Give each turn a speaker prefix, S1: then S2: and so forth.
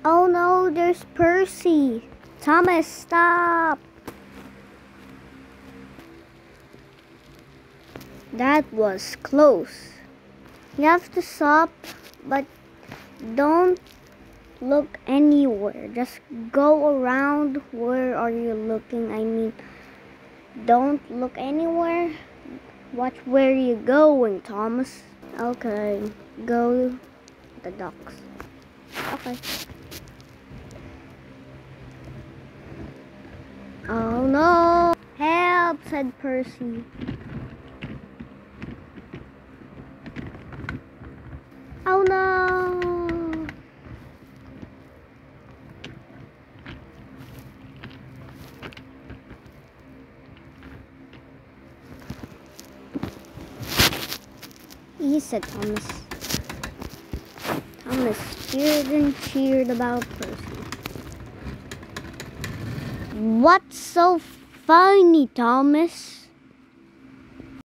S1: Oh no, there's Percy. Thomas, stop. That was close. You have to stop, but don't look anywhere. Just go around. Where are you looking? I mean, don't look anywhere. Watch where you're going, Thomas. Okay, go to the docks. Okay. Oh no! Help, said Percy. Oh no! He said Thomas. Thomas cheered and cheered about Percy. What's so funny, Thomas?